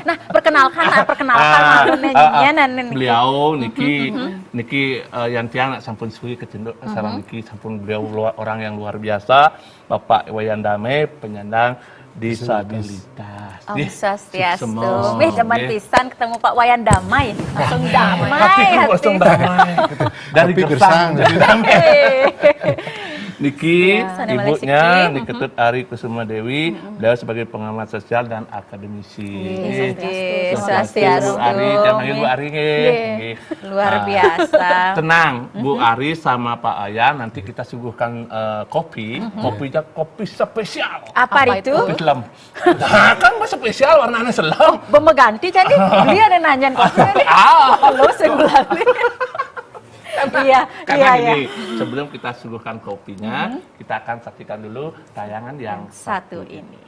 Nah, perkenalkan beliau niki yang tiang sampun suwi kecenduk sareng niki sampun beliau orang yang luar biasa, Bapak Wayan Dame, penyandang disabilitas. Swastiastu. Zaman pisan ketemu Pak Wayan Damai, langsung damai. Langsung damai. Dari gersang jadi damai. Niki, ibunya Niketut Ari Kusuma Dewi, beliau sebagai pengamat sosial dan akademisi. Swastiastu. Bu Ari, jangan Bu Ari Luar biasa. Tenang, Bu Ari sama Pak Ayan, nanti kita suguhkan kopi, kopinya kopi spesial. Apa itu? Kopi selam. Nah, kan spesial warnanya selam. Ganti jadi dia ada nanyain kopi. Halo sebelah. Iya. Ini sebelum kita suguhkan kopinya, kita akan saksikan dulu tayangan yang satu ini.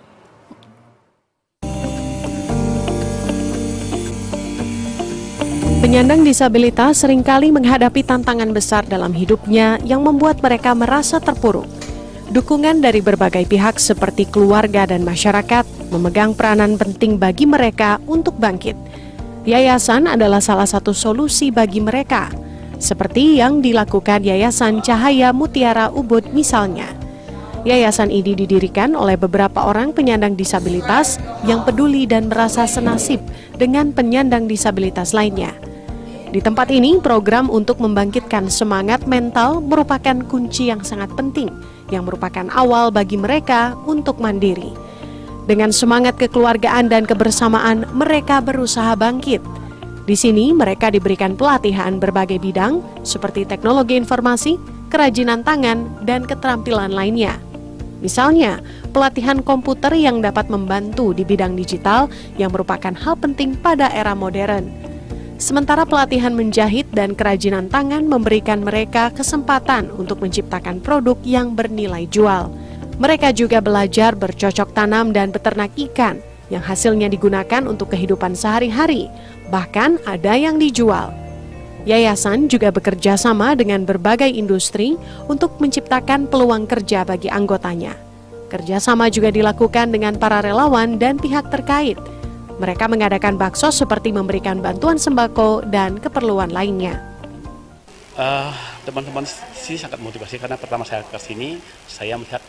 Penyandang disabilitas seringkali menghadapi tantangan besar dalam hidupnya yang membuat mereka merasa terpuruk. Dukungan dari berbagai pihak seperti keluarga dan masyarakat memegang peranan penting bagi mereka untuk bangkit. Yayasan adalah salah satu solusi bagi mereka, seperti yang dilakukan Yayasan Cahaya Mutiara Ubud misalnya. Yayasan ini didirikan oleh beberapa orang penyandang disabilitas yang peduli dan merasa senasib dengan penyandang disabilitas lainnya. Di tempat ini, program untuk membangkitkan semangat mental merupakan kunci yang sangat penting, yang merupakan awal bagi mereka untuk mandiri. Dengan semangat kekeluargaan dan kebersamaan, mereka berusaha bangkit. Di sini mereka diberikan pelatihan berbagai bidang seperti teknologi informasi, kerajinan tangan, dan keterampilan lainnya. Misalnya, pelatihan komputer yang dapat membantu di bidang digital yang merupakan hal penting pada era modern. Sementara pelatihan menjahit dan kerajinan tangan memberikan mereka kesempatan untuk menciptakan produk yang bernilai jual. Mereka juga belajar bercocok tanam dan beternak ikan yang hasilnya digunakan untuk kehidupan sehari-hari, bahkan ada yang dijual. Yayasan juga bekerja sama dengan berbagai industri untuk menciptakan peluang kerja bagi anggotanya. Kerjasama juga dilakukan dengan para relawan dan pihak terkait. Mereka mengadakan baksos seperti memberikan bantuan sembako dan keperluan lainnya. Teman-teman sih sangat motivasi karena pertama saya ke sini, saya melihat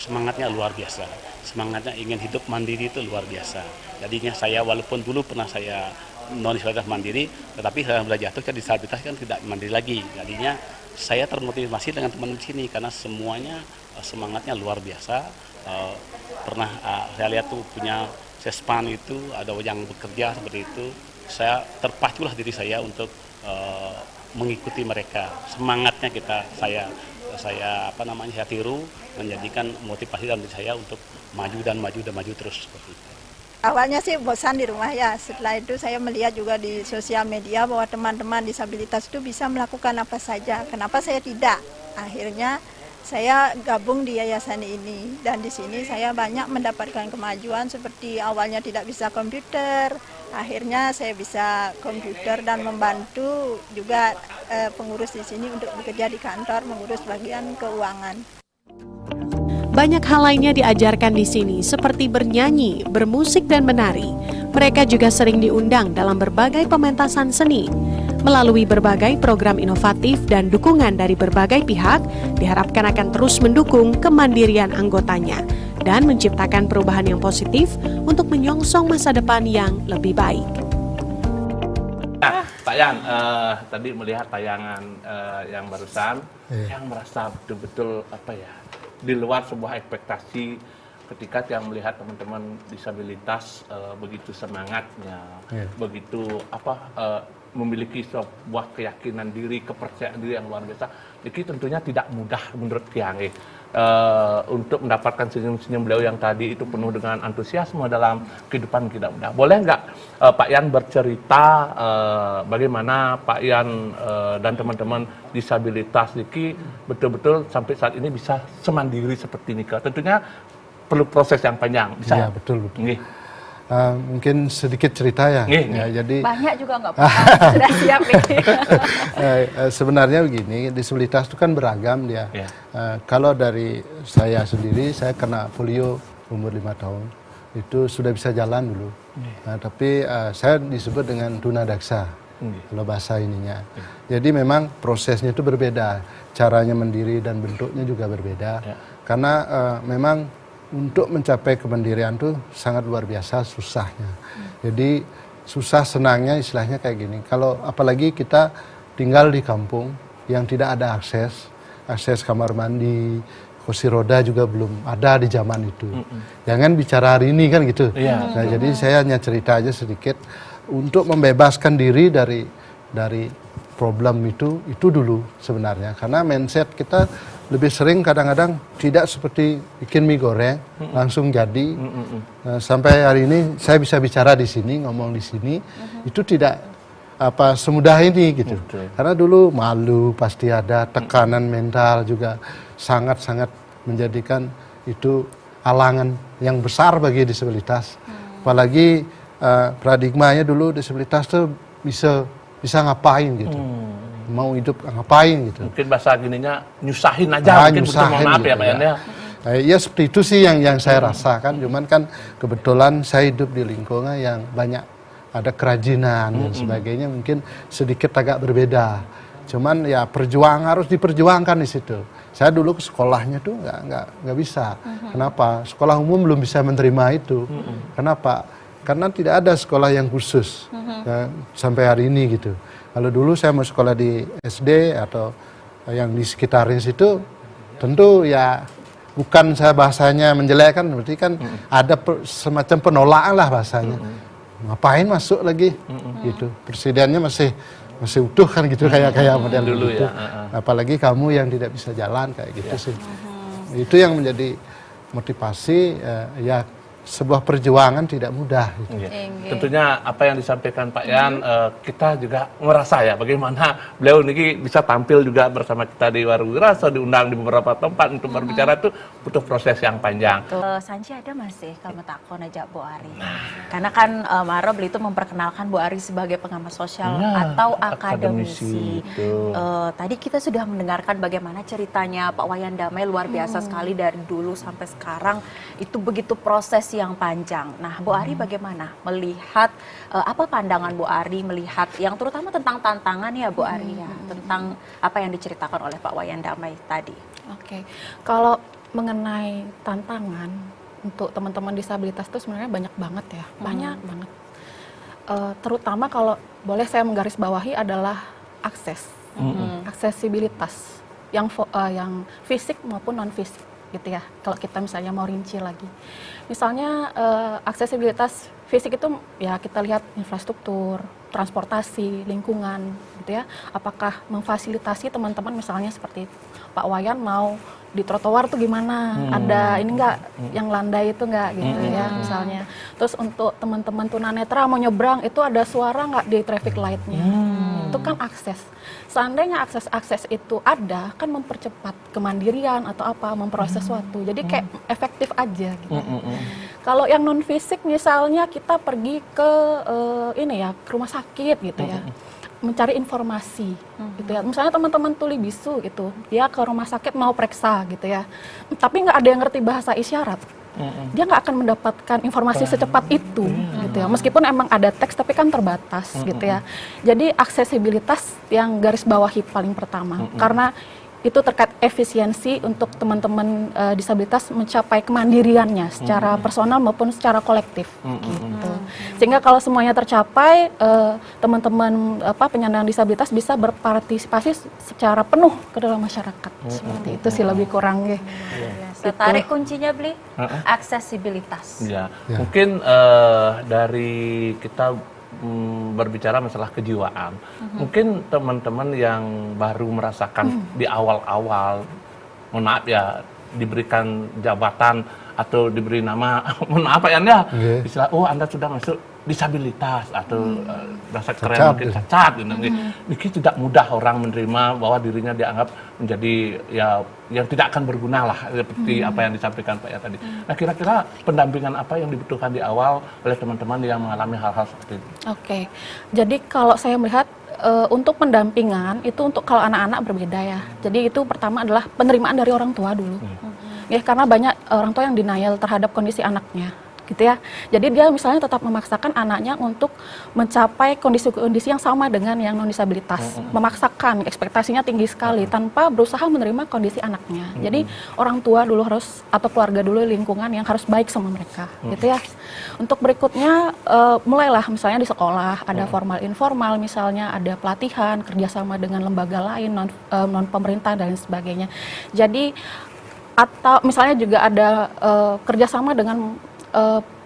semangatnya luar biasa. Semangatnya ingin hidup mandiri itu luar biasa. Jadinya saya walaupun dulu pernah saya non-disabilitas mandiri, tetapi saya sudah jatuh ke disabilitas kan tidak mandiri lagi. Jadinya saya termotivasi dengan teman-teman di sini karena semuanya semangatnya luar biasa. Pernah saya lihat tuh punya sespan itu ada yang bekerja seperti itu. Saya terpaculah diri saya untuk mengikuti mereka. Semangatnya saya tiru, menjadikan motivasi dalam diri saya untuk maju dan maju terus seperti itu. Awalnya sih bosan di rumah ya, setelah itu saya melihat juga di sosial media bahwa teman-teman disabilitas itu bisa melakukan apa saja, kenapa saya tidak? Akhirnya saya gabung di yayasan ini dan di sini saya banyak mendapatkan kemajuan seperti awalnya tidak bisa komputer, akhirnya saya bisa komputer dan membantu juga pengurus di sini untuk bekerja di kantor mengurus bagian keuangan. Banyak hal lainnya diajarkan di sini seperti bernyanyi, bermusik, dan menari. Mereka juga sering diundang dalam berbagai pementasan seni. Melalui berbagai program inovatif dan dukungan dari berbagai pihak, diharapkan akan terus mendukung kemandirian anggotanya dan menciptakan perubahan yang positif untuk menyongsong masa depan yang lebih baik. Nah, Pak Yan, tadi melihat tayangan yang barusan, yang merasa betul-betul di luar sebuah ekspektasi ketika yang melihat teman-teman disabilitas begitu semangatnya, begitu memiliki sebuah keyakinan diri, kepercayaan diri yang luar biasa. Jadi tentunya tidak mudah menurut Tiang untuk mendapatkan senyum-senyum beliau yang tadi itu penuh dengan antusiasme dalam kehidupan tidak mudah. Boleh nggak Pak Yan bercerita bagaimana Pak Yan dan teman-teman disabilitas Niki betul-betul sampai saat ini bisa semandiri seperti ini? Tentunya perlu proses yang panjang. Bisa? Iya, betul. Mungkin sedikit cerita ya. Jadi banyak juga nggak apa-apa, sudah siap nih. Sebenarnya begini, disabilitas itu kan beragam dia. Kalau dari saya sendiri, saya kena polio umur 5 tahun. Itu sudah bisa jalan dulu. Tapi saya disebut dengan tunadaksa kalau bahasa ininya. Jadi memang prosesnya itu berbeda, caranya mendiri dan bentuknya juga berbeda. Karena memang untuk mencapai kemandirian itu sangat luar biasa susahnya. Jadi susah senangnya istilahnya kayak gini. Kalau apalagi kita tinggal di kampung yang tidak ada akses kamar mandi, kursi roda juga belum ada di zaman itu. Jangan bicara hari ini kan gitu. Nah, jadi saya hanya cerita aja sedikit untuk membebaskan diri dari problem itu dulu sebenarnya. Karena mindset kita lebih sering kadang-kadang tidak seperti bikin mie goreng langsung jadi. Nah, sampai hari ini saya bisa bicara di sini, ngomong di sini, itu tidak semudah ini gitu. Karena dulu malu pasti ada, tekanan mental juga sangat-sangat menjadikan itu halangan yang besar bagi disabilitas. Apalagi paradigmanya dulu disabilitas tuh bisa ngapain gitu. Mau hidup ngapain gitu. Mungkin bahasa gininya nyusahin aja, mungkin begitu, mohon maaf ya Pak Yan ya. Ya seperti itu sih yang saya rasakan. Cuman kan kebetulan saya hidup di lingkungan yang banyak ada kerajinan dan sebagainya, mungkin sedikit agak berbeda. Cuman ya harus diperjuangkan di situ. Saya dulu ke sekolahnya tuh nggak bisa. Kenapa? Sekolah umum belum bisa menerima itu. Kenapa? Karena tidak ada sekolah yang khusus sampai hari ini gitu. Kalau dulu saya mau sekolah di SD atau yang di sekitarnya situ, tentu ya bukan saya bahasanya menjelekkan, berarti kan ada semacam penolakan lah bahasanya. Ngapain masuk lagi gitu. Presidennya masih utuh kan gitu, kayak model dulu gitu. Apalagi kamu yang tidak bisa jalan kayak gitu sih. Itu yang menjadi motivasi ya sebuah perjuangan tidak mudah. Gitu. Tentunya apa yang disampaikan Pak Yan, kita juga merasa ya bagaimana beliau ini bisa tampil juga bersama kita di Warung Wirasa, diundang di beberapa tempat untuk berbicara itu butuh proses yang panjang. Sanci ada masih kalau takon aja Bu Ari. Karena kan Maro beli itu memperkenalkan Bu Ari sebagai pengamat sosial atau akademisi. Tadi kita sudah mendengarkan bagaimana ceritanya Pak Wayan Damai, luar biasa sekali dari dulu sampai sekarang, itu begitu proses yang panjang. Nah, Bu Ari bagaimana melihat apa pandangan Bu Ari melihat yang terutama tentang tantangan ya Bu Ari ya, tentang apa yang diceritakan oleh Pak Wayan Damai tadi. Oke. Kalau mengenai tantangan untuk teman-teman disabilitas itu sebenarnya banyak banget ya, banyak banget. Terutama kalau boleh saya menggarisbawahi adalah aksesibilitas yang fisik maupun non fisik gitu ya. Kalau kita misalnya mau rinci lagi, misalnya aksesibilitas fisik itu ya kita lihat infrastruktur, transportasi, lingkungan gitu ya. Apakah memfasilitasi teman-teman misalnya seperti Pak Wayan mau di trotoar tuh gimana, ada ini enggak yang landai itu enggak gitu ya misalnya. Terus untuk teman-teman tunanetra mau nyebrang itu ada suara enggak di traffic light-nya. Itu kan akses. Seandainya akses itu ada, kan mempercepat kemandirian atau apa, memproses sesuatu. Jadi kayak efektif aja gitu. Kalau yang non fisik misalnya kita pergi ke ini ya, ke rumah sakit gitu ya. Mencari informasi gitu ya. Misalnya teman-teman tuli bisu gitu, dia ke rumah sakit mau periksa gitu ya. Tapi nggak ada yang ngerti bahasa isyarat. Dia nggak akan mendapatkan informasi secepat itu gitu ya. Meskipun emang ada teks tapi kan terbatas gitu ya. Jadi aksesibilitas yang garis bawahi paling pertama. Karena itu terkait efisiensi untuk teman-teman disabilitas mencapai kemandiriannya secara personal maupun secara kolektif gitu. Sehingga kalau semuanya tercapai, teman-teman penyandang disabilitas bisa berpartisipasi secara penuh ke dalam masyarakat. Seperti itu sih lebih kurang ya. Tarik kuncinya beli aksesibilitas. Ya. Mungkin dari kita berbicara masalah kejiwaan, mungkin teman-teman yang baru merasakan di awal-awal, mohon maaf ya, diberikan jabatan atau diberi nama, mohon maaf ya Anda, istilah, oh Anda sudah masuk disabilitas atau rasa keren mungkin cacat, gitu. Mungkin tidak mudah orang menerima bahwa dirinya dianggap menjadi ya yang tidak akan berguna lah, seperti apa yang disampaikan Pak ya tadi. Nah, kira-kira pendampingan apa yang dibutuhkan di awal oleh teman-teman yang mengalami hal-hal seperti itu? Oke, jadi kalau saya melihat untuk pendampingan itu untuk kalau anak-anak berbeda ya. Jadi itu pertama adalah penerimaan dari orang tua dulu. Ya, karena banyak orang tua yang denial terhadap kondisi anaknya. gitu ya. Jadi dia misalnya tetap memaksakan anaknya untuk mencapai kondisi-kondisi yang sama dengan yang non disabilitas, memaksakan, ekspektasinya tinggi sekali tanpa berusaha menerima kondisi anaknya. Jadi orang tua dulu harus, atau keluarga dulu, lingkungan yang harus baik sama mereka, gitu ya. Untuk berikutnya mulailah misalnya di sekolah ada formal informal, misalnya ada pelatihan kerjasama dengan lembaga lain non pemerintah dan sebagainya. Jadi atau misalnya juga ada kerjasama dengan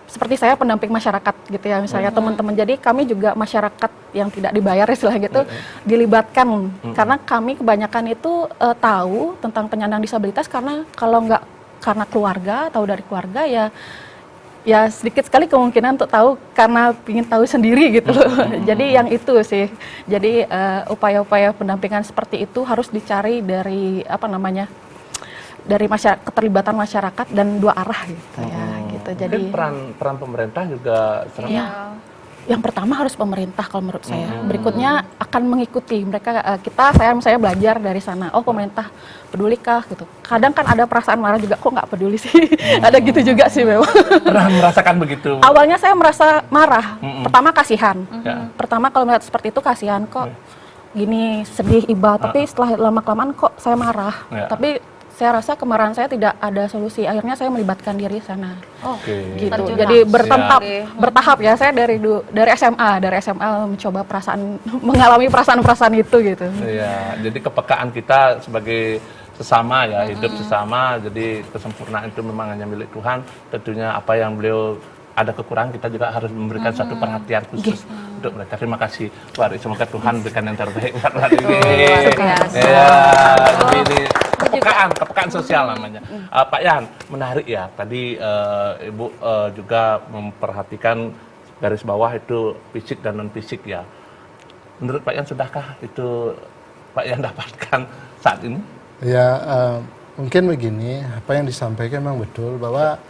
seperti saya pendamping masyarakat gitu ya, misalnya teman-teman. Jadi kami juga masyarakat yang tidak dibayar istilah gitu dilibatkan, karena kami kebanyakan itu tahu tentang penyandang disabilitas karena kalau nggak karena keluarga, tahu dari keluarga ya sedikit sekali kemungkinan untuk tahu karena ingin tahu sendiri gitu loh. Jadi yang itu sih. Jadi upaya-upaya pendampingan seperti itu harus dicari dari dari keterlibatan masyarakat dan dua arah gitu ya. Gitu. Jadi peran pemerintah juga ya, yang pertama harus pemerintah kalau menurut saya. Berikutnya akan mengikuti mereka. Saya belajar dari sana. Oh, pemerintah pedulikah gitu. Kadang kan ada perasaan marah juga, kok nggak peduli sih. Ada gitu juga sih memang. Pernah merasakan begitu? Awalnya saya merasa marah. Pertama kasihan. Pertama kalau melihat seperti itu kasihan, kok gini sedih iba. Tapi setelah lama kelamaan kok saya marah. Tapi saya rasa kemarahan saya tidak ada solusi. Akhirnya saya melibatkan diri sana. Gitu. Jadi bertahap ya. Saya dari SMA mencoba mengalami perasaan itu gitu. Iya, jadi kepekaan kita sebagai sesama ya, hidup sesama. Jadi kesempurnaan itu memang hanya milik Tuhan. Tentunya apa yang beliau ada kekurangan, kita juga harus memberikan satu perhatian khusus untuk mereka. Terima kasih, Bu Ari. Semoga Tuhan berikan yang terbaik buat Bu Ari. Ya, ini kepekaan sosial namanya. Pak Yan, menarik ya. Tadi Ibu juga memperhatikan garis bawah itu fisik dan non fisik ya. Menurut Pak Yan, sudahkah itu Pak Yan dapatkan saat ini? Ya, mungkin begini, apa yang disampaikan memang betul bahwa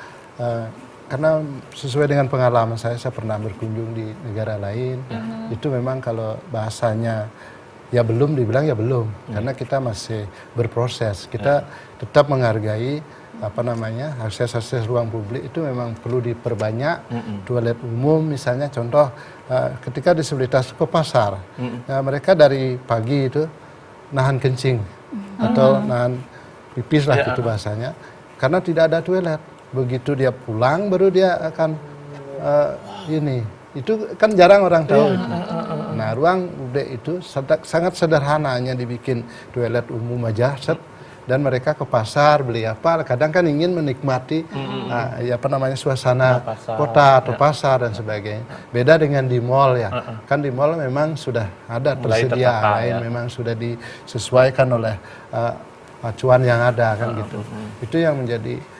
karena sesuai dengan pengalaman saya pernah berkunjung di negara lain, itu memang kalau bahasanya ya belum dibilang ya belum, karena kita masih berproses. Kita tetap menghargai akses ruang publik itu memang perlu diperbanyak. Toilet umum misalnya, contoh ketika disabilitas ke pasar, mereka dari pagi itu nahan kencing atau nahan pipis lah gitu bahasanya, karena tidak ada toilet. Begitu dia pulang baru dia akan itu kan jarang orang tahu. Nah, ruang publik itu sangat sederhana, hanya dibikin toilet umum aja, dan mereka ke pasar beli apa, kadang kan ingin menikmati suasana kota atau pasar dan sebagainya. Beda dengan di mall ya, kan di mall memang sudah ada tersedia, memang sudah disesuaikan oleh acuan yang ada kan gitu. Itu yang menjadi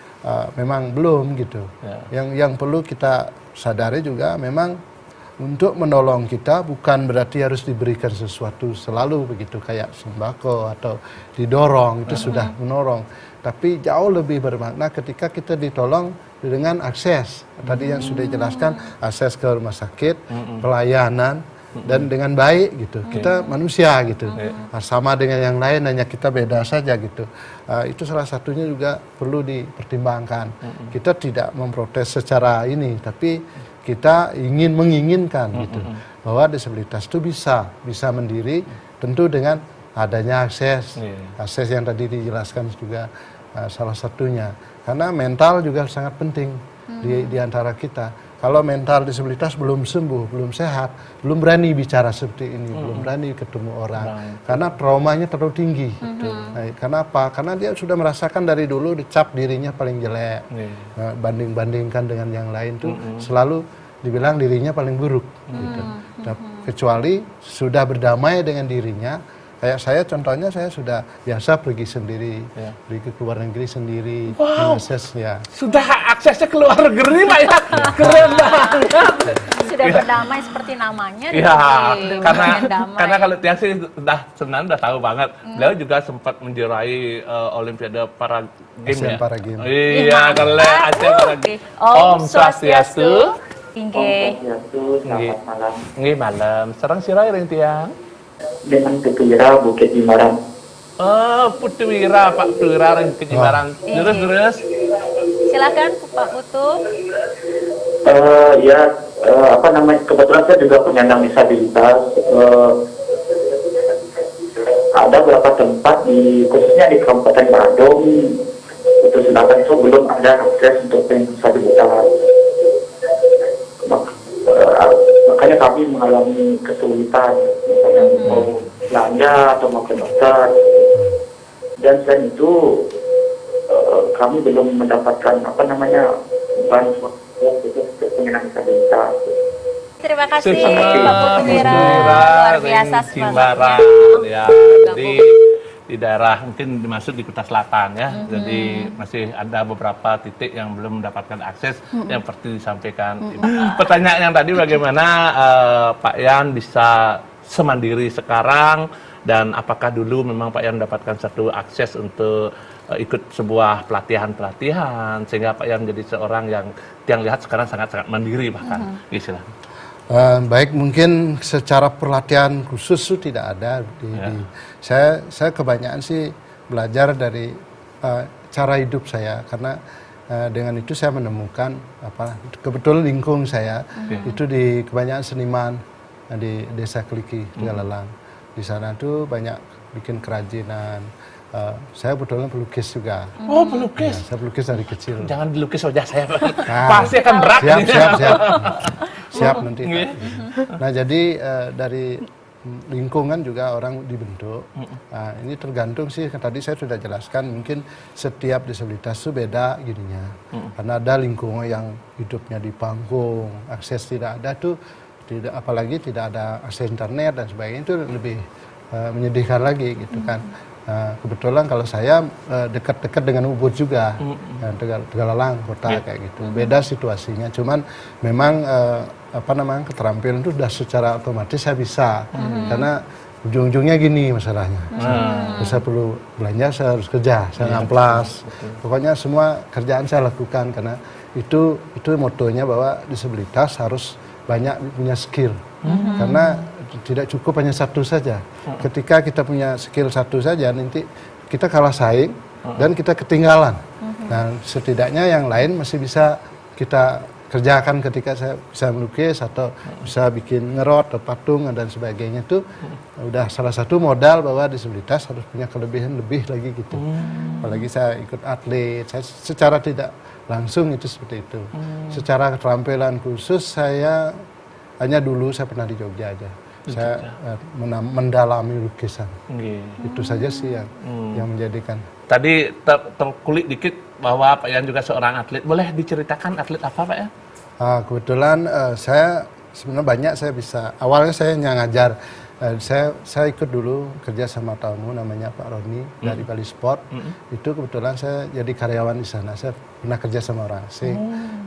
memang belum gitu. Yang perlu kita sadari juga memang untuk menolong kita bukan berarti harus diberikan sesuatu selalu begitu kayak sembako atau didorong, itu sudah menolong. Tapi jauh lebih bermakna ketika kita ditolong dengan akses. Tadi yang sudah dijelaskan, akses ke rumah sakit, pelayanan, dan dengan baik gitu. Kita manusia gitu. Sama dengan yang lain, hanya kita beda saja gitu. Itu salah satunya juga perlu dipertimbangkan. Kita tidak memprotes secara ini, tapi kita menginginkan gitu bahwa disabilitas itu bisa mandiri, tentu dengan adanya akses yang tadi dijelaskan juga salah satunya. Karena mental juga sangat penting di antara kita. Kalau mental disabilitas belum sembuh, belum sehat, belum berani bicara seperti ini, belum berani ketemu orang, karena traumanya terlalu tinggi. Nah, kenapa? Karena dia sudah merasakan dari dulu dicap dirinya paling jelek, banding-bandingkan dengan yang lain tuh selalu dibilang dirinya paling buruk. Gitu. Kecuali sudah berdamai dengan dirinya. Kayak saya contohnya, saya sudah biasa pergi sendiri, pergi ke luar negeri sendiri, akses ya. Sudah aksesnya ke luar negeri Pak ya, keren banget. Sudah berdamai seperti namanya. Iya, karena kalau Tiang sih sudah tahu banget. Beliau juga sempat menjuarai Olimpiade para Games ya. Para Games. Iya, kalau Aceh para Games. Om Swastiastu. Inggih. Selamat malam. Nggih malam. Sareng sira ring Tiang. Dengan Kepira Bukit Bimbaran. Putwira, Pak Putwira yang Jimbaran. Terus. Silakan Pak Putu. Kebetulan saya juga penyandang disabilitas. Ada beberapa tempat khususnya di Kabupaten Badung, itu sedangkan itu belum ada akses untuk disabilitas. Makanya kami mengalami kesulitan, misalnya mau belanja atau mau ke dokter. Dan selain itu kami belum mendapatkan bantuan untuk penyandang disabilitas. Terima kasih Pak Putwira, luar biasa Jimbaran ya. Jadi di daerah mungkin dimaksud di Kuta Selatan ya. Jadi masih ada beberapa titik yang belum mendapatkan akses yang seperti disampaikan. Pertanyaan yang tadi bagaimana Pak Yan bisa semandiri sekarang, dan apakah dulu memang Pak Yan mendapatkan satu akses untuk ikut sebuah pelatihan sehingga Pak Yan menjadi seorang yang lihat sekarang sangat mandiri bahkan. Baik, mungkin secara pelatihan khusus itu tidak ada. Saya kebanyakan sih belajar dari cara hidup saya, karena dengan itu saya menemukan kebetulan lingkung saya itu di kebanyakan seniman di Desa Kliki, Tegalalang. Di sana tuh banyak bikin kerajinan. Saya kebetulan pelukis juga. Oh, pelukis? Ya, saya pelukis dari kecil. Jangan dilukis wajah saya, pasti akan berat. Siap nanti. Nah, jadi dari lingkungan juga orang dibentuk. Nah, ini tergantung sih, tadi saya sudah jelaskan, mungkin setiap disabilitas itu beda gininya. Karena ada lingkungan yang hidupnya di panggung, akses tidak ada tuh, apalagi tidak ada akses internet dan sebagainya, itu lebih menyedihkan lagi gitu kan. Kebetulan kalau saya dekat-dekat dengan Ubud juga, Tegalalang kota kayak gitu. Beda situasinya, cuman memang keterampilan itu sudah secara otomatis saya bisa, karena ujung-ujungnya gini masalahnya. Saya perlu belanja, saya harus kerja, saya ngamplas. Pokoknya semua kerjaan saya lakukan, karena itu motonya bahwa disabilitas harus banyak punya skill, karena tidak cukup hanya satu saja. Ketika kita punya skill satu saja, nanti kita kalah saing dan kita ketinggalan. Nah, setidaknya yang lain masih bisa kita kerjakan. Ketika saya bisa melukis atau bisa bikin ngerot atau patung dan sebagainya, itu udah salah satu modal bahwa disabilitas harus punya kelebihan lebih lagi gitu. Apalagi saya ikut atlet, saya secara tidak langsung itu seperti itu. Secara keterampilan khusus saya hanya dulu saya pernah di Jogja aja. Saya mendalami lukisan. Itu saja sih yang menjadikan. Tadi terkulik dikit bahwa Pak Yan juga seorang atlet. Boleh diceritakan atlet apa, Pak Yan? Kebetulan saya sebenarnya banyak saya bisa. Awalnya saya ngajar. Saya ikut dulu kerja sama tamu namanya Pak Roni dari Bali Sport. Itu kebetulan saya jadi karyawan di sana. Saya pernah kerja sama orang asing.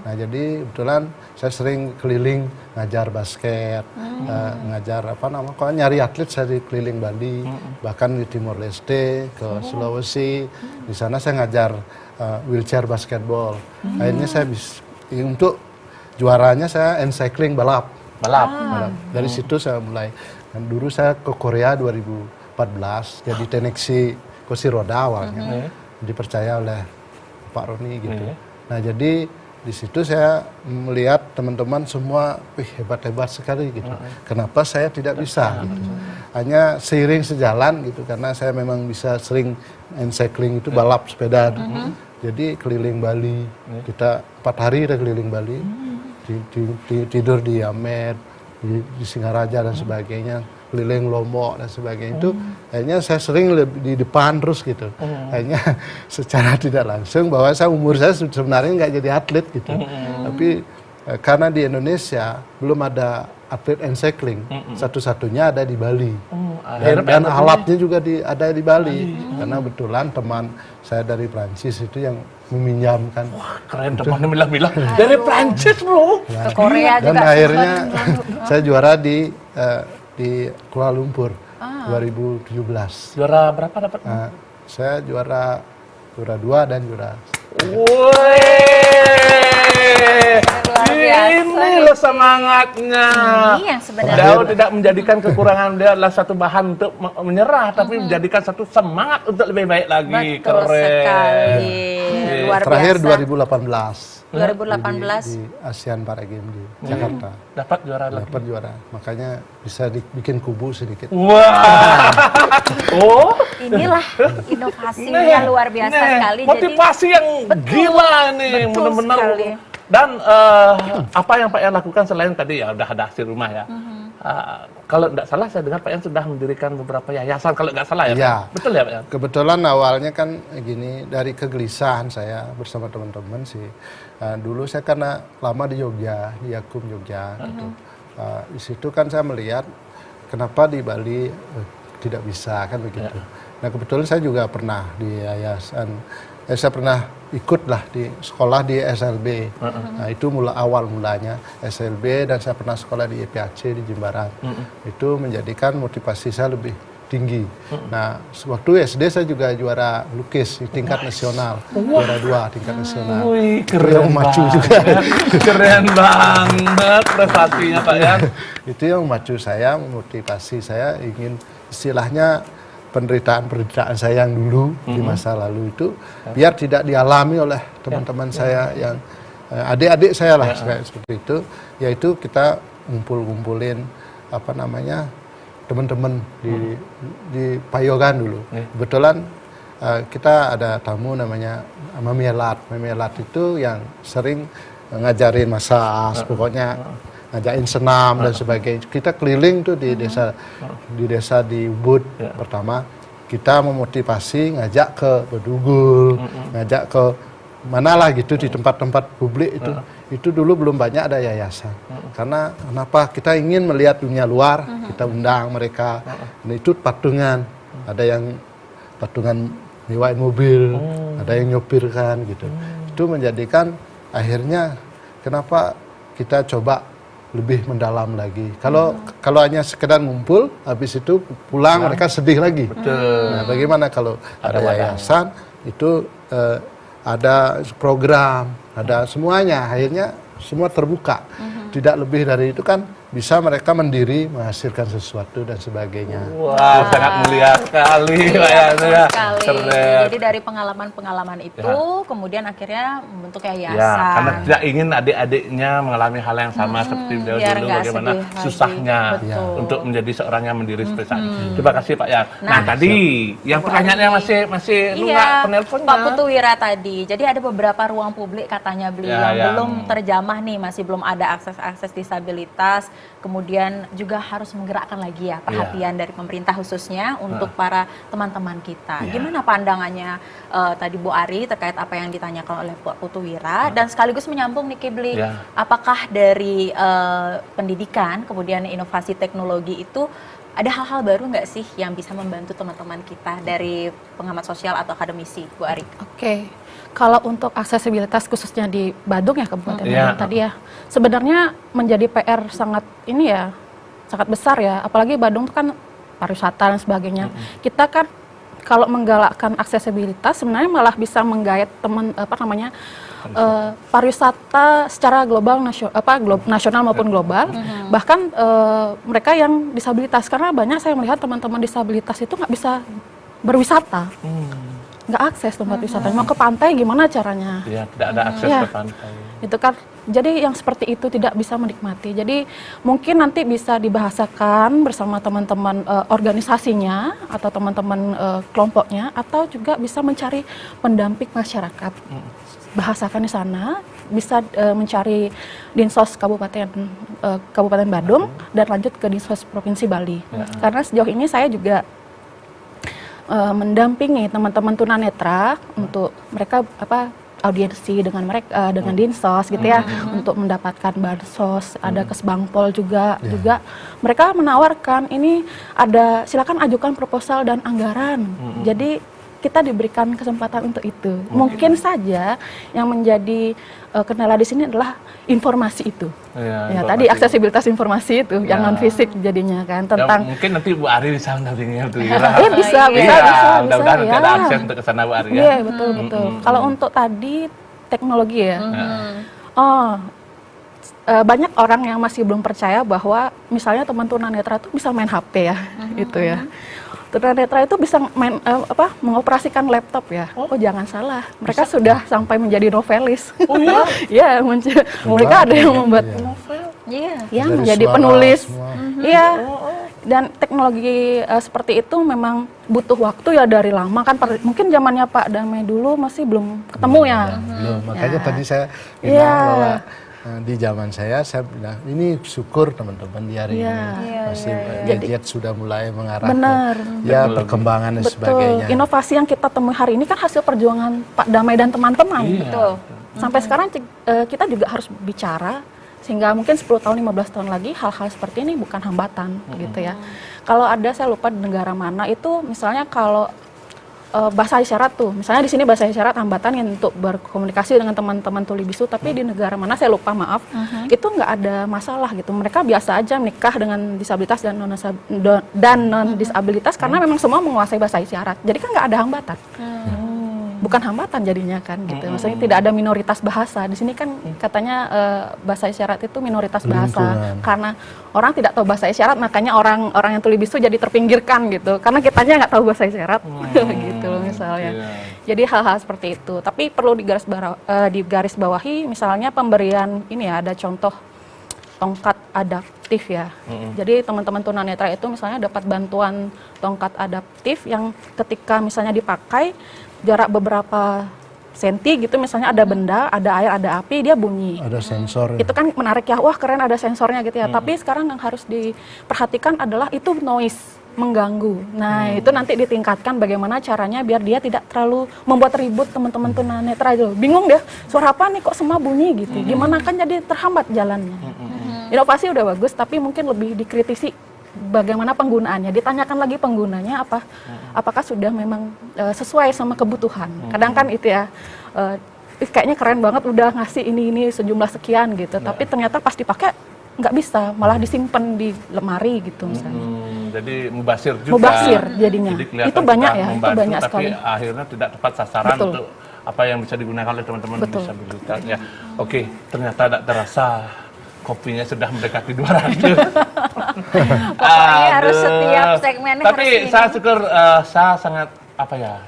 Nah, jadi kebetulan saya sering keliling ngajar basket, ngajar kalau nyari atlet saya di keliling Bali, bahkan di Timor Leste, ke Sulawesi. Di sana saya ngajar wheelchair basketball. Akhirnya saya untuk juaranya saya cycling balap. Dari situ saya mulai. Dan dulu saya ke Korea 2014 jadi teneksi kursi roda awalnya, dipercaya oleh Pak Roni gitu. Nah, jadi di situ saya melihat teman-teman semua hebat-hebat sekali gitu. Kenapa saya tidak bisa gitu. Hanya seiring sejalan gitu, karena saya memang bisa sering cycling itu balap sepeda. Jadi keliling Bali, kita 4 hari kita keliling Bali, tidur di Amet, di Singaraja dan sebagainya, keliling Lombok dan sebagainya. Itu akhirnya saya sering di depan terus gitu. Akhirnya secara tidak langsung bahwa umur saya sebenarnya nggak jadi atlet gitu. Tapi karena di Indonesia belum ada atlet cycling, satu-satunya ada di Bali. Dan alatnya juga ada di Bali. Karena kebetulan teman saya dari Prancis itu yang meminjamkan. Wah, keren, temannya bilang-bilang dari Prancis, bro. Ke Korea dan juga. Akhirnya saya juara di Kuala Lumpur 2017. Juara berapa dapat? Saya juara 2 dan juara. Ini loh semangatnya. Ini yang sebenarnya. Beliau tidak menjadikan kekurangan beliau adalah satu bahan untuk menyerah, tapi menjadikan satu semangat untuk lebih baik lagi. Betul sekali. Luar Terakhir biasa. 2018 2018 di ASEAN Para Games di Jakarta. Dapat juara lagi. Dapat juara. Makanya bisa dibikin kubu sedikit. Wah. Oh, inilah inovasinya luar biasa sekali. Motivasi yang gila nih, betul benar-benar. sekali. Dan apa yang Pak Yan lakukan selain tadi ya udah ada hasil rumah ya. Kalau tidak salah saya dengar Pak Yan sudah mendirikan beberapa yayasan kalau nggak salah ya. Ya. Pak? Betul ya Pak Yan? Kebetulan awalnya kan gini, dari kegelisahan saya bersama teman-teman sih. Dulu saya karena lama di Jogja, di Yakum Jogja gitu. Di situ kan saya melihat kenapa di Bali tidak bisa kan begitu. Nah kebetulan saya juga pernah di yayasan, saya pernah ikut lah di sekolah di SLB. Nah itu awal mulanya SLB, dan saya pernah sekolah di EPAC di Jimbaran. Itu menjadikan motivasi saya lebih tinggi. Nah, waktu SD saya juga juara lukis di tingkat nasional, juara 2 tingkat nasional. Wih, Itu yang memacu juga. Keren banget prestasinya Pak Yan. Itu yang memacu saya, memotivasi saya ingin istilahnya penderitaan saya yang dulu di masa lalu itu biar tidak dialami oleh teman-teman saya yang adik-adik saya lah seperti itu, yaitu kita ngumpulin apa namanya teman-teman di Payogan dulu. Kebetulan kita ada tamu namanya Mami Elat. Mami Elat itu yang sering ngajarin masak, pokoknya ngajakin senam dan sebagainya. Kita keliling tuh di desa di Ubud. Pertama kita memotivasi ngajak ke Bedugul, ngajak ke mana lah gitu di tempat-tempat publik itu. Itu dulu belum banyak ada yayasan. Karena kenapa? Kita ingin melihat dunia luar, kita undang mereka. Dan itu patungan. Ada yang patungan nyewain mobil, ada yang nyopirkan gitu. Itu menjadikan akhirnya kenapa kita coba lebih mendalam lagi. Kalau hanya sekedar ngumpul, habis itu pulang mereka sedih lagi. Nah, bagaimana kalau ada yayasan itu ada program, ada semuanya, akhirnya semua terbuka. Tidak lebih dari itu kan bisa mereka mandiri menghasilkan sesuatu dan sebagainya. Wah, sangat mulia sekali Pak Iya, Yan. betul Ya. sekali. Keren. Jadi dari pengalaman-pengalaman itu, kemudian akhirnya membentuk yayasan. Ya, karena tidak ingin adik-adiknya mengalami hal yang sama seperti beliau biar dulu, nggak bagaimana sedih lagi. susahnya Betul. untuk menjadi seorang yang mandiri seperti saat ini. Terima kasih Pak Yan. Nah, tadi yang pertanyaannya masih nunggak penelponnya. Pak Putuwira tadi. Jadi ada beberapa ruang publik katanya beliau yang belum terjamah nih, masih belum ada akses disabilitas. Kemudian juga harus menggerakkan lagi ya perhatian dari pemerintah khususnya untuk para teman-teman kita. Gimana pandangannya tadi Bu Ari terkait apa yang ditanyakan oleh Pak Putuwira, dan sekaligus menyambung nih Kibli, apakah dari pendidikan kemudian inovasi teknologi itu ada hal-hal baru nggak sih yang bisa membantu teman-teman kita dari pengamat sosial atau akademisi, Bu Ari? Oke. Kalau untuk aksesibilitas khususnya di Badung ya, Kabupaten Badung tadi ya, sebenarnya menjadi PR sangat besar ya, apalagi Badung itu kan pariwisata dan sebagainya. Kita kan kalau menggalakkan aksesibilitas sebenarnya malah bisa menggait pariwisata secara global, nasional maupun global. Bahkan mereka yang disabilitas, karena banyak saya melihat teman-teman disabilitas itu nggak bisa berwisata. Nggak akses tempat wisata, mau ke pantai gimana caranya? Ya, tidak ada akses ke pantai. Itu kan, jadi yang seperti itu tidak bisa menikmati. Jadi mungkin nanti bisa dibahasakan bersama teman-teman organisasinya atau teman-teman kelompoknya, atau juga bisa mencari pendamping masyarakat. Bahasakan di sana, bisa mencari Dinsos Kabupaten Badung dan lanjut ke Dinsos Provinsi Bali. Karena sejauh ini saya juga mendampingi teman-teman tunanetra untuk mereka audiensi dengan mereka dengan Dinsos gitu ya, untuk mendapatkan bansos, ada Kesbangpol juga mereka menawarkan ini ada, silakan ajukan proposal dan anggaran. Jadi kita diberikan kesempatan untuk itu. Mungkin saja yang menjadi kendala di sini adalah informasi itu. Ya, tadi aksesibilitas informasi itu, yang non fisik jadinya kan, tentang mungkin nanti Bu Ari bisa mendampingi itu. Bisa. Mudah-mudahan nanti ada akses untuk ke sana Bu Ari ya. Iya, betul. Kalau untuk tadi teknologi ya. banyak orang yang masih belum percaya bahwa misalnya teman tunanetra itu bisa main HP ya, gitu ya. Tunanetra itu bisa mengoperasikan laptop ya. Oh jangan salah, mereka sudah sampai menjadi novelis. Oh iya? Ya, mereka ada yang membuat novel. Iya, yang menjadi penulis. Iya. Dan teknologi seperti itu memang butuh waktu ya dari lama kan. Mungkin zamannya Pak Damai dulu masih belum ketemu ya. Belum, makanya tadi saya bilang bahwa di zaman saya bilang ini syukur teman-teman di hari ini masih gadget sudah mulai mengarah ke perkembangan dan sebagainya. Inovasi yang kita temui hari ini kan hasil perjuangan Pak Damai dan teman-teman. Betul. Sampai sekarang kita juga harus bicara sehingga mungkin 10 tahun, 15 tahun lagi hal-hal seperti ini bukan hambatan gitu ya. Kalau ada, saya lupa di negara mana itu, misalnya kalau bahasa isyarat tuh, misalnya di sini bahasa isyarat hambatan untuk berkomunikasi dengan teman-teman tuli bisu, tapi di negara mana saya lupa, maaf, itu nggak ada masalah gitu. Mereka biasa aja menikah dengan disabilitas dan non disabilitas karena memang semua menguasai bahasa isyarat. Jadi kan nggak ada hambatan. Bukan hambatan jadinya kan gitu. Maksudnya tidak ada minoritas bahasa. Di sini kan katanya bahasa isyarat itu minoritas bahasa. Karena orang tidak tahu bahasa isyarat, makanya orang yang tuli bisu jadi terpinggirkan gitu. Karena kitanya nggak tahu bahasa isyarat gitu loh misalnya. Jadi hal-hal seperti itu. Tapi perlu digaris bawahi misalnya pemberian ini ya, ada contoh tongkat adaptif ya. Jadi teman-teman tunanetra itu misalnya dapat bantuan tongkat adaptif yang ketika misalnya dipakai jarak beberapa senti gitu, misalnya ada benda, ada air, ada api, dia bunyi. Ada sensor. Itu kan menarik ya, wah keren ada sensornya gitu ya. Tapi sekarang yang harus diperhatikan adalah itu noise, mengganggu. Nah itu nanti ditingkatkan bagaimana caranya biar dia tidak terlalu membuat ribut teman-teman tunanetra itu. Bingung deh, suara apa nih kok semua bunyi gitu. Gimana kan jadi terhambat jalannya. Inovasi udah bagus, tapi mungkin lebih dikritisi bagaimana penggunaannya, ditanyakan lagi penggunanya apakah sudah memang sesuai sama kebutuhan. Kadang kan itu ya, kayaknya keren banget udah ngasih ini sejumlah sekian gitu, tapi ternyata pas dipakai nggak bisa, malah disimpan di lemari gitu misalnya. Jadi mubasir juga. Mubasir jadinya. Jadi itu banyak ya, membantu, itu banyak tapi sekali. Akhirnya tidak tepat sasaran untuk apa yang bisa digunakan oleh teman-teman disabilitas ya. Oke, ternyata tidak terasa kopinya sudah mendekati 200. Pokoknya harus setiap segmennya. Tapi saya syukur, saya sangat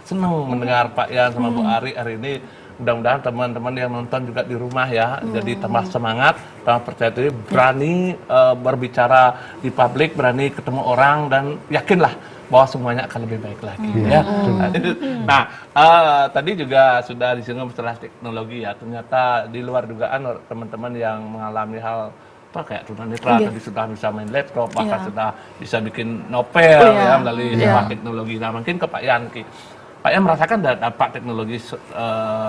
senang mendengar Pak Yan sama Bu Ari hari ini. Mudah-mudahan teman-teman yang nonton juga di rumah ya, jadi tambah semangat, tambah percaya diri, berani berbicara di publik, berani ketemu orang, dan yakinlah bahwa semuanya akan lebih baik lagi. Ya. Nah, tadi juga sudah disinggung masalah teknologi ya. Ternyata di luar dugaan teman-teman yang mengalami hal kayak tunanetra tadi sudah bisa main laptop, bahkan sudah bisa bikin novel ya melalui teknologi. Nah, mungkin ke Pak Yanki. Pak Yan merasakan dampak teknologi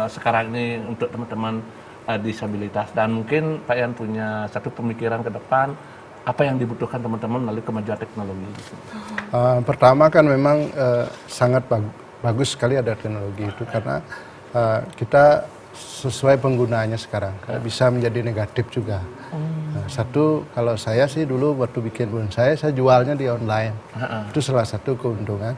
sekarang ini untuk teman-teman disabilitas, dan mungkin Pak Yan punya satu pemikiran ke depan apa yang dibutuhkan teman-teman melalui kemajuan teknologi. Pertama kan memang sangat bagus sekali ada teknologi itu, karena kita sesuai penggunaannya sekarang bisa menjadi negatif juga. Satu, kalau saya sih dulu waktu bikin bonsai saya jualnya di online. Itu salah satu keuntungan.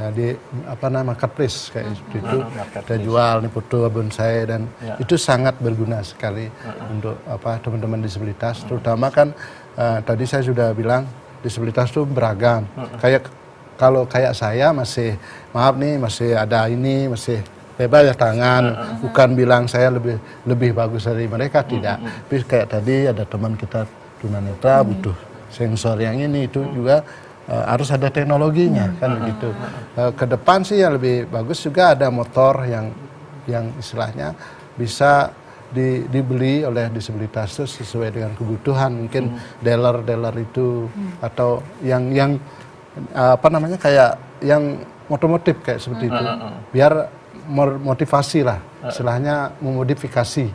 Di marketplace kayak itu kita jual nih foto bonsai, dan itu sangat berguna sekali untuk teman-teman disabilitas, terutama kan tadi saya sudah bilang disabilitas itu beragam. Kalau kayak saya masih masih ada ini, masih bebas ya tangan, bukan bilang saya lebih bagus dari mereka, tidak. Tapi kayak tadi ada teman kita tunanetra butuh sensor yang ini, itu juga harus ada teknologinya kan begitu. Ke depan sih yang lebih bagus juga ada motor yang istilahnya bisa dibeli oleh disabilitas itu sesuai dengan kebutuhan, mungkin dealer itu atau yang kayak yang otomotif kayak seperti itu, biar motivasi lah istilahnya, memodifikasi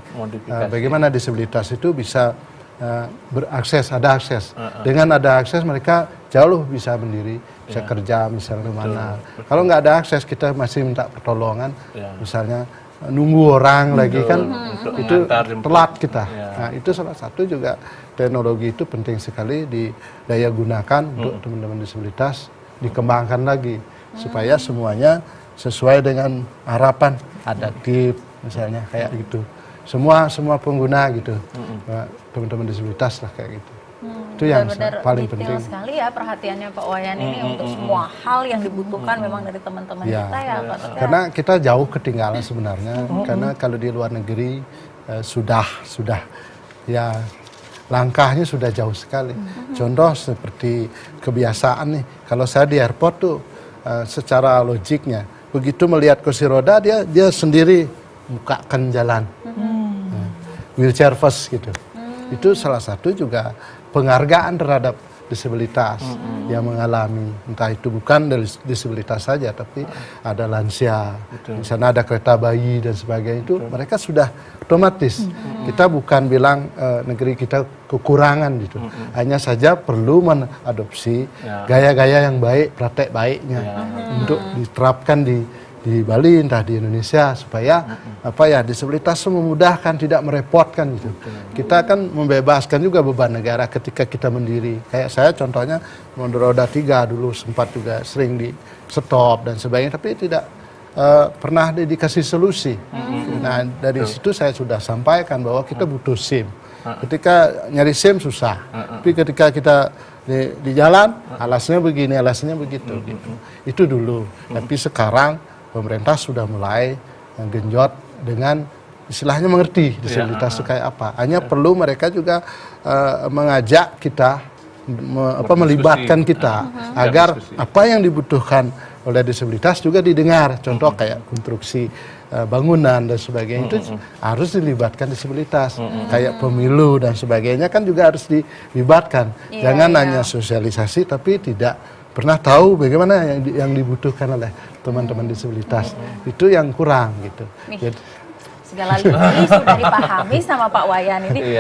bagaimana disabilitas itu bisa ada akses. Dengan ada akses mereka jauh bisa mandiri, bisa kerja misalnya mana. Kalau nggak ada akses kita masih minta pertolongan, misalnya nunggu orang lagi kan itu telat kita. Nah itu salah satu juga teknologi itu penting sekali didaya gunakan untuk teman-teman disabilitas, dikembangkan lagi supaya semuanya sesuai dengan harapan adaptif misalnya kayak gitu. Semua pengguna gitu. teman-teman disabilitas lah kayak gitu. Itu yang paling penting. Detail sekali ya perhatiannya Pak Wayan ini untuk semua hal yang dibutuhkan memang dari teman-teman kita ya Pak. Karena kita jauh ketinggalan sebenarnya. Karena kalau di luar negeri sudah ya langkahnya sudah jauh sekali. Contoh seperti kebiasaan nih. Kalau saya di airport tuh secara logiknya begitu melihat kursi roda dia sendiri bukakan jalan. Wheelchair first gitu. Itu salah satu juga penghargaan terhadap disabilitas yang mengalami, entah itu bukan dari disabilitas saja, tapi ada lansia, di sana ada kereta bayi dan sebagainya, itu mereka sudah otomatis. Kita bukan bilang negeri kita kekurangan gitu, hanya saja perlu mengadopsi gaya-gaya yang baik, praktek baiknya untuk diterapkan di Bali, entah di Indonesia, supaya disabilitas memudahkan, tidak merepotkan gitu. Kita kan membebaskan juga beban negara ketika kita mendiri. Kayak saya contohnya roda 3 dulu sempat juga sering di stop dan sebagainya, tapi tidak pernah dikasih solusi. Nah dari situ saya sudah sampaikan bahwa kita butuh SIM. Ketika nyari SIM susah, tapi ketika kita di jalan alasnya begini, alasnya begitu. Gitu. Itu dulu. Tapi sekarang pemerintah sudah mulai genjot dengan istilahnya mengerti disabilitas itu kayak apa. Hanya perlu mereka juga mengajak kita, melibatkan kita agar apa yang dibutuhkan oleh disabilitas juga didengar. Contoh kayak konstruksi bangunan dan sebagainya itu harus dilibatkan disabilitas. Kayak pemilu dan sebagainya kan juga harus dilibatkan. Jangan hanya sosialisasi tapi tidak pernah tahu bagaimana yang dibutuhkan oleh teman-teman disabilitas. Itu yang kurang gitu. Jadi, segala lini sudah dipahami sama Pak Wayan ini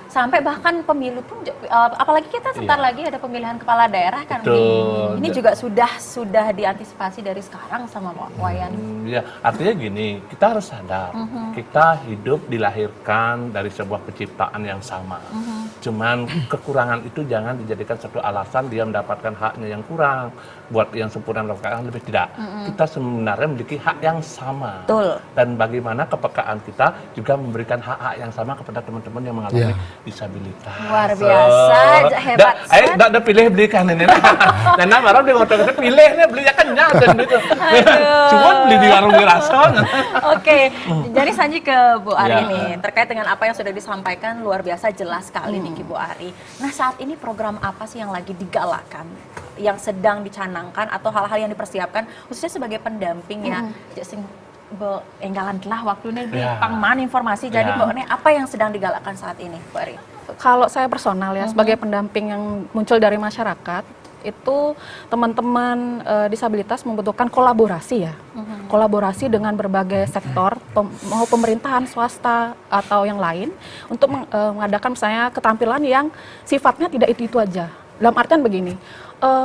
sampai bahkan pemilu pun apalagi kita sebentar lagi ada pemilihan kepala daerah kan. Ini juga sudah diantisipasi dari sekarang sama Pak Wayan. Ya, artinya gini, kita harus sadar kita hidup dilahirkan dari sebuah penciptaan yang sama. Cuman kekurangan itu jangan dijadikan satu alasan dia mendapatkan haknya yang kurang. Buat yang sempurna mendapatkan lebih tidak. Kita sebenarnya memiliki hak yang sama. Betul. Dan bagaimana kepekaan kita juga memberikan hak-hak yang sama kepada teman-teman yang mengalami disabilitas. Luar biasa, hebat. Dah pilih belikan ini. Dan marah dia ngotot pilih nih belinya kan nyata gitu. Cuma beli di warung Wirason. Oke, jadi Sanji ke Bu Ari nih terkait dengan apa yang sudah disampaikan luar biasa jelas sekali nih Bu Ari. Nah saat ini program apa sih yang lagi digalakan, yang sedang dicanangkan atau hal-hal yang dipersiapkan khususnya sebagai pendamping ya? Enggalan telah waktunya di pangman informasi. Jadi Mbak One, apa yang sedang digalakkan saat ini, Bu Ari? Kalau saya personal ya sebagai pendamping yang muncul dari masyarakat, itu teman-teman disabilitas membutuhkan kolaborasi ya. Kolaborasi dengan berbagai sektor, mau pemerintahan, swasta atau yang lain untuk mengadakan misalnya keterampilan yang sifatnya tidak itu aja. Dalam artian begini,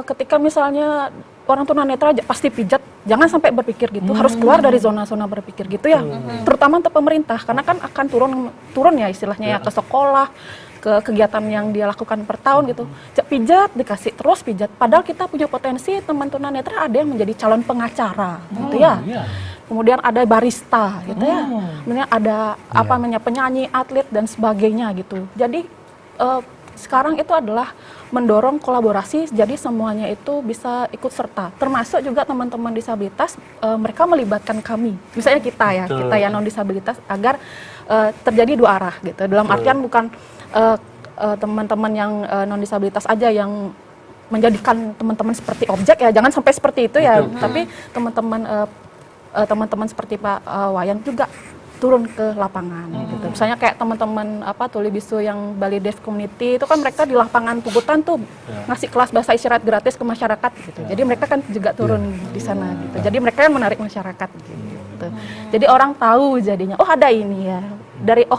ketika misalnya orang tunanetra pasti pijat, jangan sampai berpikir gitu, harus keluar dari zona-zona berpikir gitu ya. Terutama untuk pemerintah, karena kan akan turun ya istilahnya ya ke sekolah, ke kegiatan yang dia lakukan per tahun gitu. Pijat, dikasih terus pijat. Padahal kita punya potensi teman tunanetra ada yang menjadi calon pengacara gitu ya. Kemudian ada barista gitu ya. Kemudian ada penyanyi, atlet dan sebagainya gitu. Jadi sekarang itu adalah mendorong kolaborasi, jadi semuanya itu bisa ikut serta, termasuk juga teman-teman disabilitas, mereka melibatkan kami, misalnya kita yang non disabilitas, agar terjadi dua arah gitu. Dalam artian bukan teman-teman yang non disabilitas aja yang menjadikan teman-teman seperti objek ya, jangan sampai seperti itu ya. Tapi teman-teman seperti Pak Wayan juga turun ke lapangan gitu. Misalnya kayak teman-teman tuli bisu yang Bali Deaf Community itu kan mereka di lapangan Pugutan tuh ngasih kelas bahasa isyarat gratis ke masyarakat gitu. Jadi mereka kan juga turun di sana gitu. Jadi mereka yang menarik masyarakat gitu. Jadi orang tahu jadinya ada ini ya. Dari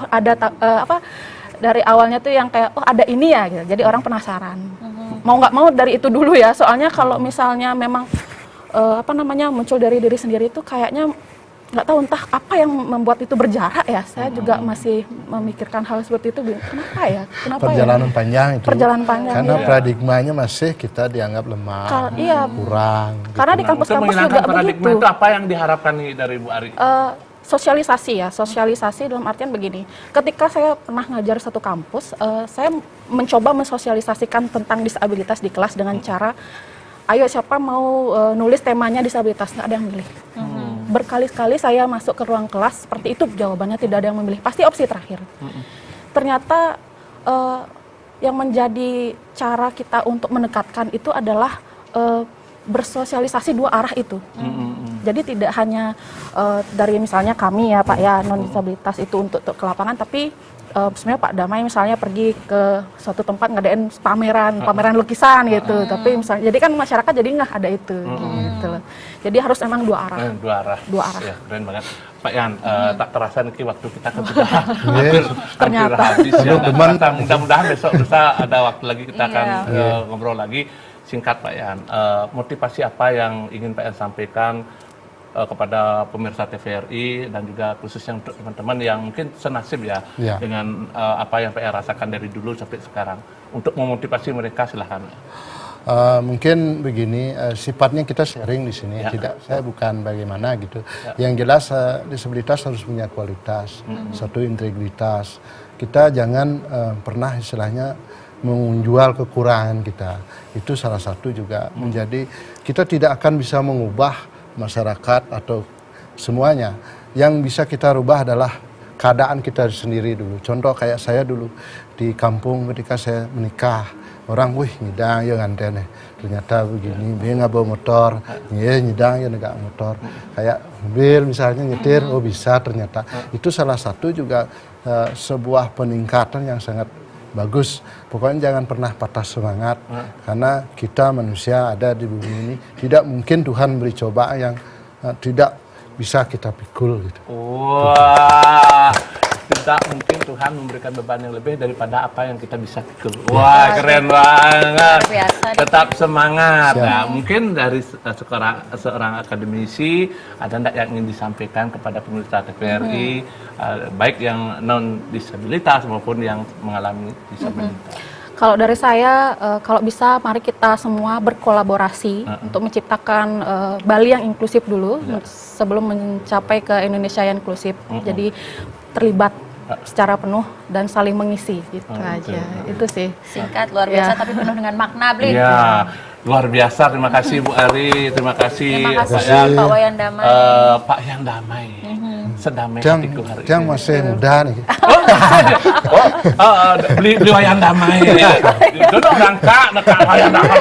dari awalnya tuh yang kayak ada ini ya gitu. Jadi orang penasaran. Mau nggak mau dari itu dulu ya. Soalnya kalau misalnya memang muncul dari diri sendiri itu kayaknya nggak tahu entah apa yang membuat itu berjarak ya. Saya juga masih memikirkan hal seperti itu. Kenapa ya? Perjalanan panjang itu. Perjalanan panjang. Karena paradigmanya masih kita dianggap lemah, kurang. Karena di kampus-kampus juga begitu. Paradigma itu apa yang diharapkan nih dari Bu Ari? Sosialisasi dalam artian begini, ketika saya pernah ngajar satu kampus, saya mencoba mensosialisasikan tentang disabilitas di kelas dengan cara, ayo siapa mau nulis temanya disabilitas, nggak ada yang milih. Berkali-kali saya masuk ke ruang kelas, seperti itu jawabannya, tidak ada yang memilih, pasti opsi terakhir. Ternyata yang menjadi cara kita untuk mendekatkan itu adalah bersosialisasi dua arah itu. Jadi tidak hanya dari misalnya kami ya Pak ya non disabilitas itu untuk ke lapangan, tapi sebenarnya Pak Damai misalnya pergi ke suatu tempat ngadain pameran lukisan gitu. Tapi misalnya jadi kan masyarakat jadi nggak ada itu gitu loh. Jadi harus emang dua arah. Dua arah. Ya, keren banget. Pak Yan, tak terasa nih waktu kita kan sudah hampir habis ya. Mudah-mudahan besok lusa ada waktu lagi kita akan ngobrol lagi. Singkat Pak Yan, motivasi apa yang ingin Pak Yan sampaikan kepada pemirsa TVRI dan juga khususnya untuk teman-teman yang mungkin senasib ya dengan apa yang Pak Yan rasakan dari dulu sampai sekarang, untuk memotivasi mereka, silahkan. Mungkin begini, sifatnya kita sharing di sini, saya bukan bagaimana gitu. Yang jelas disabilitas harus punya kualitas, satu integritas. Kita jangan pernah istilahnya menjual kekurangan kita. Itu salah satu juga menjadi kita tidak akan bisa mengubah masyarakat atau semuanya. Yang bisa kita rubah adalah keadaan kita sendiri dulu. Contoh kayak saya dulu di kampung ketika saya menikah, orang ngidang ya nganten ternyata begini, dia nggak bawa motor, nyidang ya nggak motor, kayak mobil misalnya nyetir, oh bisa ternyata. Itu salah satu juga sebuah peningkatan yang sangat bagus. Pokoknya jangan pernah patah semangat, karena kita manusia ada di bumi ini, tidak mungkin Tuhan beri cobaan yang tidak bisa kita pikul gitu. Wah, tidak mungkin Tuhan memberikan beban yang lebih daripada apa yang kita bisa pikul. Wah, keren banget. Tetap semangat. Ya, mungkin dari seorang akademisi ada enggak yang ingin disampaikan kepada pemirsa TVRI, baik yang non disabilitas maupun yang mengalami disabilitas? Kalau dari saya, kalau bisa mari kita semua berkolaborasi untuk menciptakan Bali yang inklusif dulu sebelum mencapai ke Indonesia yang inklusif. Jadi terlibat secara penuh dan saling mengisi gitu aja. Itu sih. Singkat, luar biasa tapi penuh dengan makna, Blin. Iya, luar biasa. Terima kasih Bu Ari, terima kasih Pak Wayan Damai. Pak Yang Damai. Sedamai hatiku hari ini. Yang masih muda nih. Beli Wayan Damai ya. Duduk rangka nekak Wayan Damai.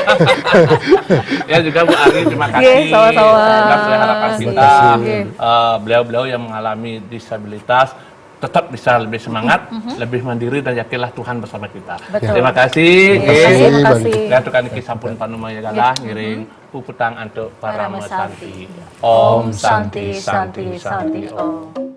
Ya juga Bu Ari, terima kasih. Sama-sama. Harapan kita beliau-beliau yang mengalami disabilitas tetap bisa lebih semangat, lebih mandiri, dan yakinlah Tuhan bersama kita. Terima kasih. Terima kasih. Dan tukang niki sampun panumaya galah ngiring puputang antuk para mesanti. Om Santi Santi Santi Om.